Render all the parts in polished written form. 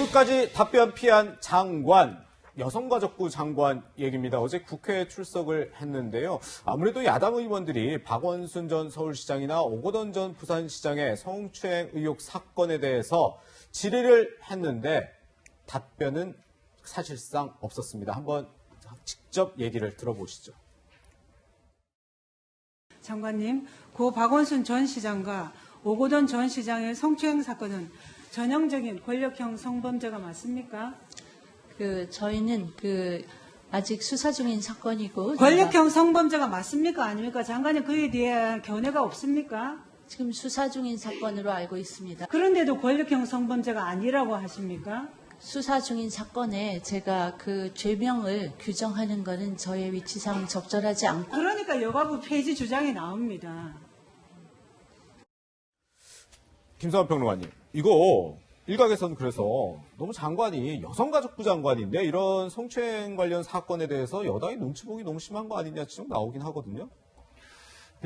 끝까지 답변 피한 장관, 여성가족부 장관 얘기입니다. 어제 국회에 출석을 했는데요. 아무래도 야당 의원들이 박원순 전 서울시장이나 오거돈 전 부산시장의 성추행 의혹 사건에 대해서 질의를 했는데 답변은 사실상 없었습니다. 한번 직접 얘기를 들어보시죠. 장관님, 고 박원순 전 시장과 오거돈 전 시장의 성추행 사건은 전형적인 권력형 성범죄가 맞습니까? 저희는 아직 수사 중인 사건이고. 권력형 성범죄가 맞습니까? 아닙니까? 장관님, 그에 대한 견해가 없습니까? 지금 수사 중인 사건으로 알고 있습니다. 그런데도 권력형 성범죄가 아니라고 하십니까? 수사 중인 사건에 제가 그 죄명을 규정하는 것은 저의 위치상 적절하지 않고. 그러니까 여가부 폐지 주장이 나옵니다. 김성환 평론가님, 이거 일각에서는 그래서 너무 장관이 여성가족부 장관인데 이런 성추행 관련 사건에 대해서 여당이 눈치 보기 너무 심한 거 아니냐 지금 나오긴 하거든요.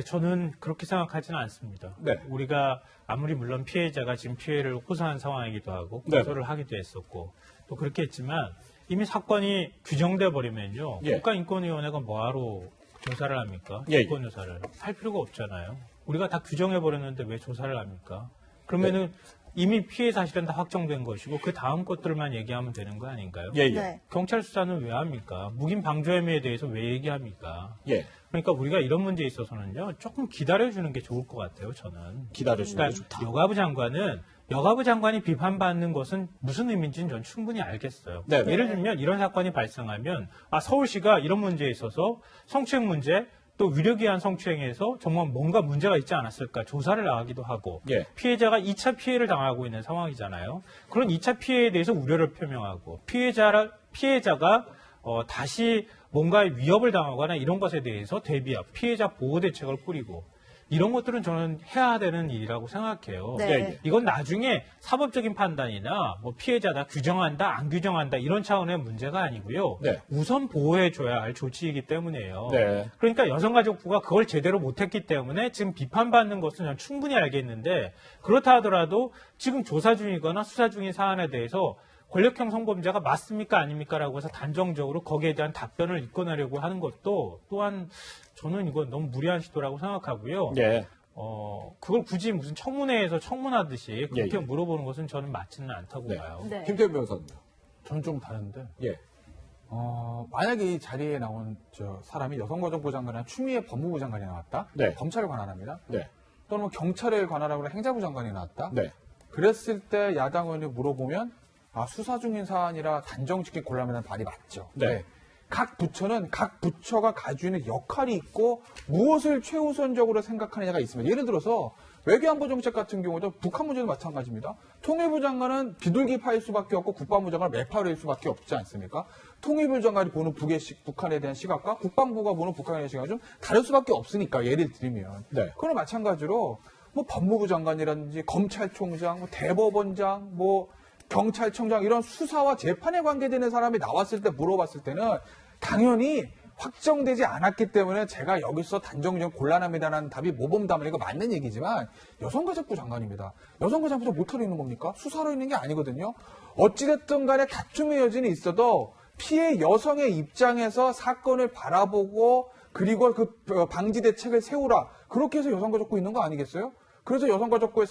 저는 그렇게 생각하지는 않습니다. 네. 우리가 아무리 물론 피해자가 지금 피해를 호소한 상황이기도 하고 네. 고소를 하기도 했었고 또 그렇게 했지만 이미 사건이 규정돼 버리면요. 예. 국가인권위원회가 뭐하러 조사를 합니까? 예. 인권조사를 할 필요가 없잖아요. 우리가 다 규정해 버렸는데 왜 조사를 합니까? 그러면은 이미 피해 사실은 다 확정된 것이고 그 다음 것들만 얘기하면 되는 거 아닌가요? 예, 예. 네. 경찰 수사는 왜 합니까? 묵인 방조 혐의에 대해서 왜 얘기합니까? 예. 그러니까 우리가 이런 문제에 있어서는요, 조금 기다려주는 게 좋을 것 같아요, 저는. 기다려주는 게 좋다. 여가부 장관이 비판받는 것은 무슨 의미인지는 전 충분히 알겠어요. 네네. 예를 들면 이런 사건이 발생하면, 서울시가 이런 문제에 있어서 성추행 문제, 또 위력이한 성추행에서 정말 뭔가 문제가 있지 않았을까 조사를 나가기도 하고 예. 피해자가 2차 피해를 당하고 있는 상황이잖아요. 그런 2차 피해에 대해서 우려를 표명하고 피해자가 다시 뭔가 위협을 당하거나 이런 것에 대해서 대비하고 피해자 보호 대책을 꾸리고 이런 것들은 저는 해야 되는 일이라고 생각해요. 네. 예, 예. 이건 나중에 사법적인 판단이나 뭐 피해자다 규정한다 안 규정한다 이런 차원의 문제가 아니고요. 네. 우선 보호해줘야 할 조치이기 때문에요. 네. 그러니까 여성가족부가 그걸 제대로 못했기 때문에 지금 비판받는 것은 저는 충분히 알겠는데 그렇다 하더라도 지금 조사 중이거나 수사 중인 사안에 대해서 권력형 성범죄가 맞습니까 아닙니까?라고 해서 단정적으로 거기에 대한 답변을 이끌어내려고 하는 것도 또한 저는 이건 너무 무리한 시도라고 생각하고요. 예. 그걸 굳이 무슨 청문회에서 청문하듯이 그렇게 예, 예. 물어보는 것은 저는 맞지는 않다고 네. 봐요. 네. 김태현 변호사님. 전 좀 다른데. 예. 만약에 이 자리에 나온 사람이 여성가족부 장관이나 추미애 법무부 장관이 나왔다. 네. 검찰을 관할합니다. 네. 또는 뭐 경찰을 관할하고 행자부 장관이 나왔다. 네. 그랬을 때 야당 의원이 물어보면 수사 중인 사안이라 단정짓기 곤란한 말이 맞죠. 네. 각 부처는 각 부처가 가지고 있는 역할이 있고 무엇을 최우선적으로 생각하느냐가 있습니다. 예를 들어서 외교안보 정책 같은 경우도 북한 문제도 마찬가지입니다. 통일부 장관은 비둘기 파일 수밖에 없고 국방부 장관은 매파일 수밖에 없지 않습니까? 통일부 장관이 보는 북한에 대한 시각과 국방부가 보는 북한에 대한 시각이 좀 다를 수밖에 없으니까 예를 들면. 네. 그거는 마찬가지로 뭐 법무부 장관이라든지 검찰총장, 뭐 대법원장, 뭐 경찰청장 이런 수사와 재판에 관계되는 사람이 나왔을 때 물어봤을 때는 당연히 확정되지 않았기 때문에 제가 여기서 단정적 곤란합니다라는 답이 모범답은 이거 맞는 얘기지만 여성가족부 장관입니다. 여성가족부 못하러 있는 겁니까? 수사로 있는 게 아니거든요. 어찌됐든 간에 다툼의 여진이 있어도 피해 여성의 입장에서 사건을 바라보고 그리고 그 방지 대책을 세우라. 그렇게 해서 여성가족부 있는 거 아니겠어요? 그래서 여성가족부에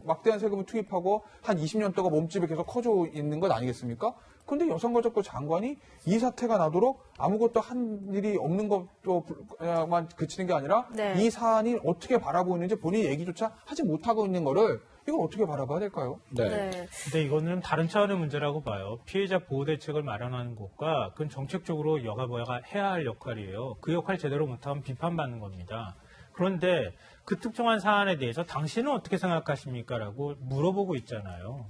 막대한 세금을 투입하고 한 20년 동안 몸집이 계속 커져 있는 것 아니겠습니까? 그런데 여성가족부 장관이 이 사태가 나도록 아무것도 한 일이 없는 것만 그치는 게 아니라 네. 이 사안이 어떻게 바라보고 있는지 본인이 얘기조차 하지 못하고 있는 거를 이걸 어떻게 바라봐야 될까요? 네. 근데 이거는 다른 차원의 문제라고 봐요. 피해자 보호 대책을 마련하는 것과 그건 정책적으로 여가부가 해야 할 역할이에요. 그 역할 제대로 못하면 비판받는 겁니다. 그런데 그 특정한 사안에 대해서 당신은 어떻게 생각하십니까? 라고 물어보고 있잖아요.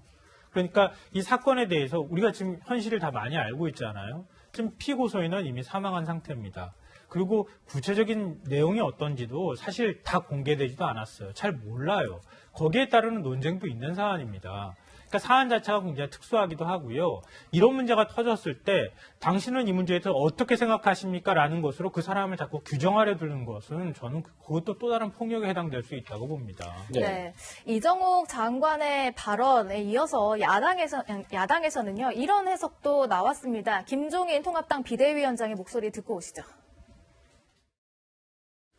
그러니까 이 사건에 대해서 우리가 지금 현실을 다 많이 알고 있잖아요. 지금 피고소인은 이미 사망한 상태입니다. 그리고 구체적인 내용이 어떤지도 사실 다 공개되지도 않았어요. 잘 몰라요. 거기에 따르는 논쟁도 있는 사안입니다. 그러니까 사안 자체가 굉장히 특수하기도 하고요. 이런 문제가 터졌을 때 당신은 이 문제에 대해서 어떻게 생각하십니까? 라는 것으로 그 사람을 자꾸 규정하려 드는 것은 저는 그것도 또 다른 폭력에 해당될 수 있다고 봅니다. 네. 이정욱 장관의 발언에 이어서 야당에서는요, 이런 해석도 나왔습니다. 김종인 통합당 비대위원장의 목소리 듣고 오시죠.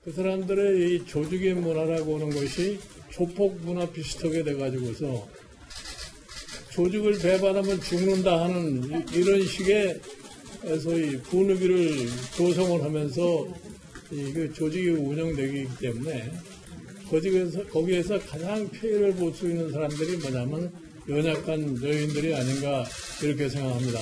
그 사람들의 이 조직의 문화라고 하는 것이 조폭 문화 비슷하게 돼가지고서 조직을 배반하면 죽는다 하는 이런 식의 소위 분위기를 조성을 하면서 그 조직이 운영되기 때문에 거기에서 가장 피해를 볼 수 있는 사람들이 뭐냐면 연약한 여인들이 아닌가 이렇게 생각합니다.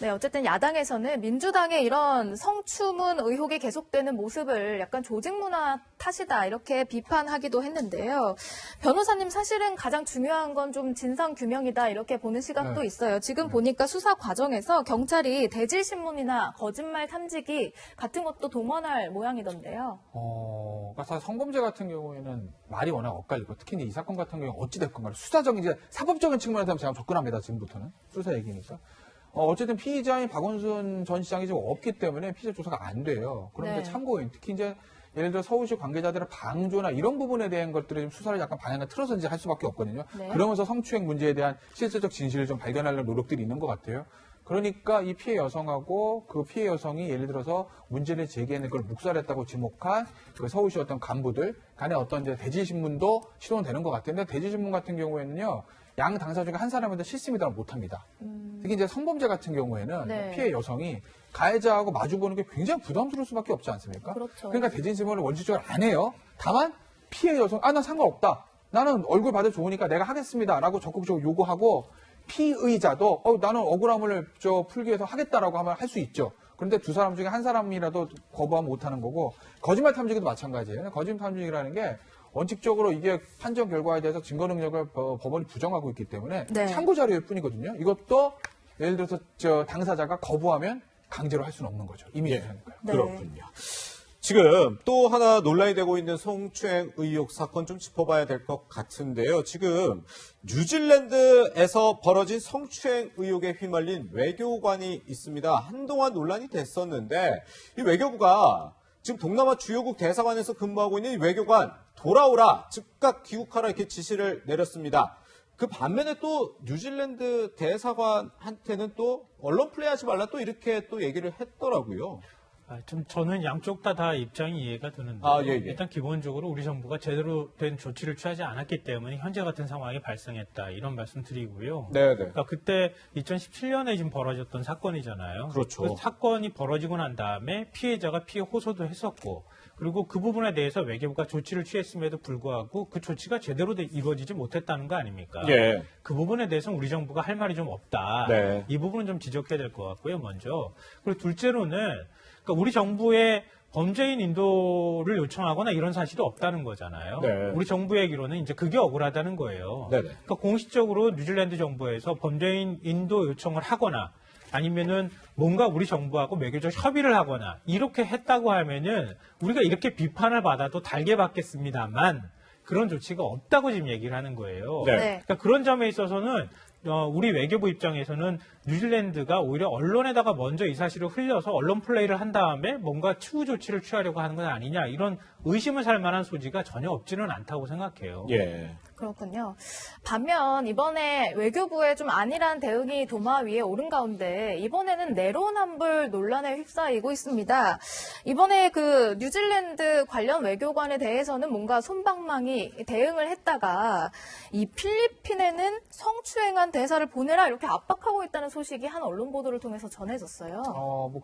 네, 어쨌든 야당에서는 민주당의 이런 성추문 의혹이 계속되는 모습을 약간 조직 문화 탓이다 이렇게 비판하기도 했는데요. 변호사님 사실은 가장 중요한 건 좀 진상 규명이다 이렇게 보는 시각도 있어요. 지금 보니까 수사 과정에서 경찰이 대질 신문이나 거짓말 탐지기 같은 것도 동원할 모양이던데요. 그러니까 사실 성범죄 같은 경우에는 말이 워낙 엇갈리고 특히 이제 이 사건 같은 경우는 어찌됐건 간에 수사적인 이제 사법적인 측면에서 제가 접근합니다. 지금부터는 수사 얘기니까. 어쨌든 피의자인 박원순 전 시장이 지금 없기 때문에 피의자 조사가 안 돼요. 그런데 참고인, 특히 이제 예를 들어 서울시 관계자들의 방조나 이런 부분에 대한 것들을 좀 수사를 약간 방향을 틀어서 이제 할 수밖에 없거든요. 그러면서 성추행 문제에 대한 실질적 진실을 좀 발견하려는 노력들이 있는 것 같아요. 그러니까 이 피해 여성하고 그 피해 여성이 예를 들어서 문제를 제기하는 걸 묵살했다고 지목한 그 서울시 어떤 간부들 간의 어떤 이제 대지신문도 실효는 되는 것 같아요. 근데 대지신문 같은 경우에는요, 양 당사 중에 한 사람한테 실습이다를 못합니다. 특히 이제 성범죄 같은 경우에는 피해 여성이 가해자하고 마주보는 게 굉장히 부담스러울 수밖에 없지 않습니까? 그렇죠. 그러니까 대진신문을 원칙적으로 안 해요. 다만 피해 여성, 난 상관없다. 나는 얼굴 봐도 좋으니까 내가 하겠습니다라고 적극적으로 요구하고 피의자도 나는 억울함을 풀기 위해서 하겠다라고 하면 할 수 있죠. 그런데 두 사람 중에 한 사람이라도 거부하면 못하는 거고 거짓말 탐지기도 마찬가지예요. 거짓말 탐지기라는 게 원칙적으로 이게 판정 결과에 대해서 증거 능력을 법원이 부정하고 있기 때문에 참고 자료일 뿐이거든요. 이것도 예를 들어서 당사자가 거부하면 강제로 할 수는 없는 거죠. 이미 되니까요. 그렇군요. 지금 또 하나 논란이 되고 있는 성추행 의혹 사건 좀 짚어봐야 될 것 같은데요. 지금 뉴질랜드에서 벌어진 성추행 의혹에 휘말린 외교관이 있습니다. 한동안 논란이 됐었는데 이 외교부가 지금 동남아 주요국 대사관에서 근무하고 있는 이 외교관 돌아오라, 즉각 귀국하라 이렇게 지시를 내렸습니다. 그 반면에 또 뉴질랜드 대사관한테는 또 언론 플레이하지 말라 또 이렇게 또 얘기를 했더라고요. 저는 양쪽 다 입장이 이해가 되는데 일단 기본적으로 우리 정부가 제대로 된 조치를 취하지 않았기 때문에 현재 같은 상황이 발생했다 이런 말씀 드리고요. 그러니까 그때 2017년에 지금 벌어졌던 사건이잖아요. 그렇죠. 그 사건이 벌어지고 난 다음에 피해자가 피해 호소도 했었고 그리고 그 부분에 대해서 외교부가 조치를 취했음에도 불구하고 그 조치가 제대로 이루어지지 못했다는 거 아닙니까? 그 부분에 대해서는 우리 정부가 할 말이 좀 없다. 이 부분은 좀 지적해야 될 것 같고요, 먼저. 그리고 둘째로는 그러니까 우리 정부에 범죄인 인도를 요청하거나 이런 사실이 없다는 거잖아요. 우리 정부 얘기로는 이제 그게 억울하다는 거예요. 그러니까 공식적으로 뉴질랜드 정부에서 범죄인 인도 요청을 하거나 아니면은 뭔가 우리 정부하고 외교적 협의를 하거나 이렇게 했다고 하면은 우리가 이렇게 비판을 받아도 달게 받겠습니다만 그런 조치가 없다고 지금 얘기를 하는 거예요. 그러니까 그런 점에 있어서는 우리 외교부 입장에서는 뉴질랜드가 오히려 언론에다가 먼저 이 사실을 흘려서 언론 플레이를 한 다음에 뭔가 추후 조치를 취하려고 하는 건 아니냐 이런 의심을 살 만한 소지가 전혀 없지는 않다고 생각해요. 그렇군요. 반면 이번에 외교부의 좀 안일한 대응이 도마 위에 오른 가운데 이번에는 내로남불 논란에 휩싸이고 있습니다. 이번에 그 뉴질랜드 관련 외교관에 대해서는 뭔가 솜방망이 대응을 했다가 이 필리핀에는 성추행한 대사를 보내라 이렇게 압박하고 있다는 소식이 한 언론 보도를 통해서 전해졌어요.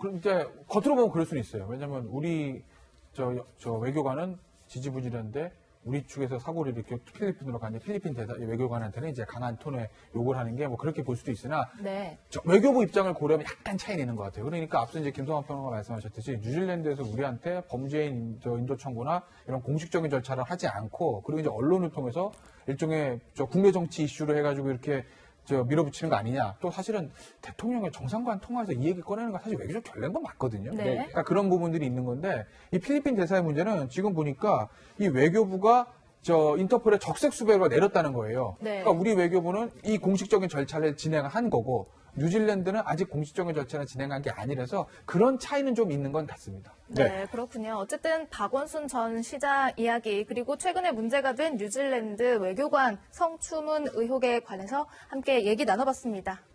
그럼 이제 겉으로 보면 그럴 수는 있어요. 왜냐면 우리 저 외교관은 지지부진한데 우리 측에서 사고를 이렇게 필리핀으로 가는 필리핀 외교관한테는 이제 강한 톤의 욕을 하는 게 뭐 그렇게 볼 수도 있으나 외교부 입장을 고려하면 약간 차이 내는 것 같아요. 그러니까 앞서 이제 김성환 평론가 말씀하셨듯이 뉴질랜드에서 우리한테 범죄인 인도 청구나 이런 공식적인 절차를 하지 않고 그리고 이제 언론을 통해서 일종의 국내 정치 이슈로 해가지고 이렇게 밀어붙이는 거 아니냐. 또 사실은 대통령의 정상간 통화에서 이 얘기 꺼내는 건 사실 외교적 결례인 건 맞거든요. 네. 그러니까 그런 부분들이 있는 건데 이 필리핀 대사의 문제는 지금 보니까 이 외교부가 인터폴에 적색 수배가 내렸다는 거예요. 네. 그러니까 우리 외교부는 이 공식적인 절차를 진행한 거고 뉴질랜드는 아직 공식적인 절차를 진행한 게 아니라서 그런 차이는 좀 있는 건 같습니다. 네, 그렇군요. 어쨌든 박원순 전 시장 이야기 그리고 최근에 문제가 된 뉴질랜드 외교관 성추문 의혹에 관해서 함께 얘기 나눠봤습니다.